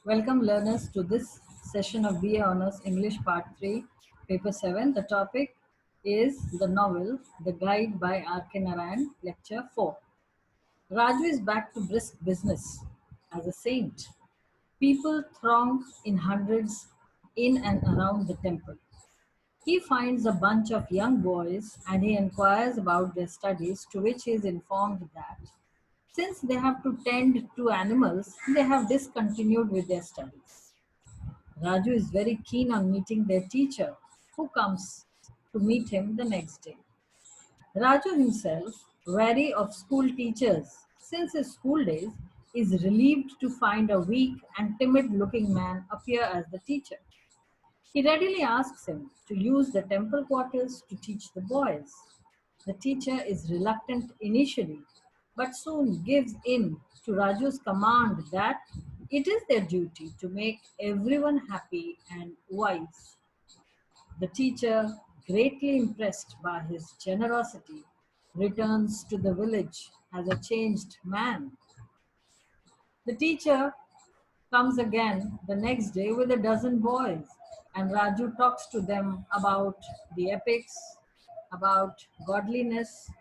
Welcome learners to this session of BA Honours English Part 3, Paper 7. The topic is the novel The Guide by R.K. Narayan, Lecture 4. Raju is back to brisk business as a saint. People throng in hundreds in and around the temple. He finds a bunch of young boys and he inquires about their studies, to which he is informed that since they have to tend to animals, they have discontinued with their studies. Raju is very keen on meeting their teacher, who comes to meet him the next day. Raju himself, wary of school teachers since his school days, is relieved to find a weak and timid looking man appear as the teacher. He readily asks him to use the temple quarters to teach the boys. The teacher is reluctant initially, but soon gives in to Raju's command that it is their duty to make everyone happy and wise. The teacher, greatly impressed by his generosity, returns to the village as a changed man. The teacher comes again the next day with a dozen boys, and Raju talks to them about the epics, about godliness,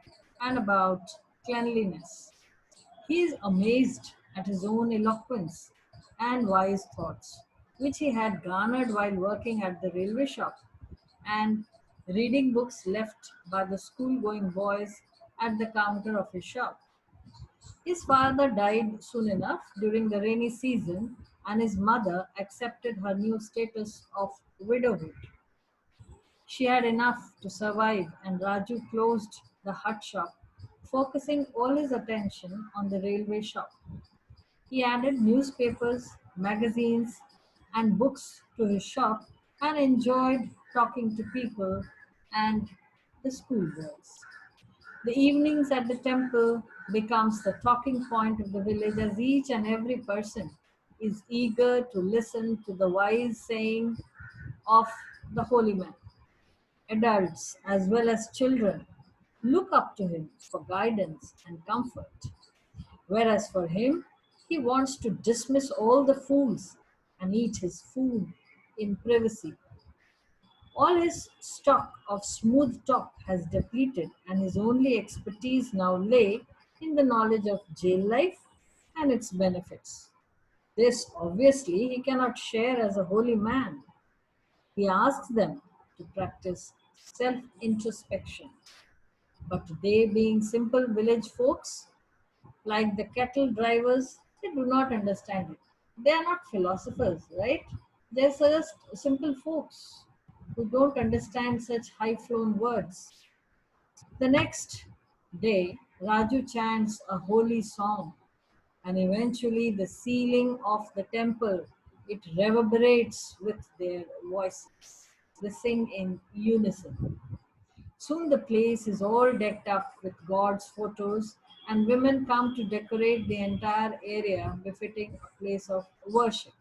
and about cleanliness. He is amazed at his own eloquence and wise thoughts, which he had garnered while working at the railway shop and reading books left by the school going boys at the counter of his shop. His father died soon enough during the rainy season, and his mother accepted her new status of widowhood. She had enough to survive, and Raju closed the hut shop, focusing all his attention on the railway shop. He added newspapers, magazines, and books to his shop and enjoyed talking to people and the schoolgirls. The evenings at the temple becomes the talking point of the village as each and every person is eager to listen to the wise saying of the holy man. Adults as well as children look up to him for guidance and comfort. Whereas for him, he wants to dismiss all the fools and eat his food in privacy. All his stock of smooth talk has depleted, and his only expertise now lay in the knowledge of jail life and its benefits. This, obviously, he cannot share as a holy man. He asks them to practice self introspection. But they, being simple village folks, like the cattle drivers, they do not understand it. They are not philosophers, right? They're just simple folks who don't understand such high flown words. The next day, Raju chants a holy song, and eventually the ceiling of the temple it reverberates with their voices. They sing in unison. Soon the place is all decked up with God's photos, and women come to decorate the entire area befitting a place of worship.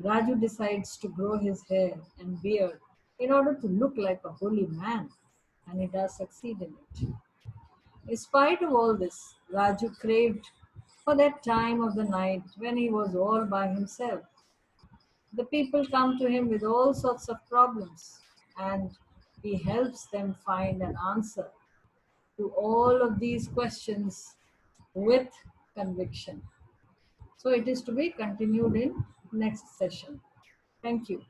Raju decides to grow his hair and beard in order to look like a holy man, and he does succeed in it. In spite of all this, Raju craved for that time of the night when he was all by himself. The people come to him with all sorts of problems, and he helps them find an answer to all of these questions with conviction. So it is to be continued in next session. Thank you.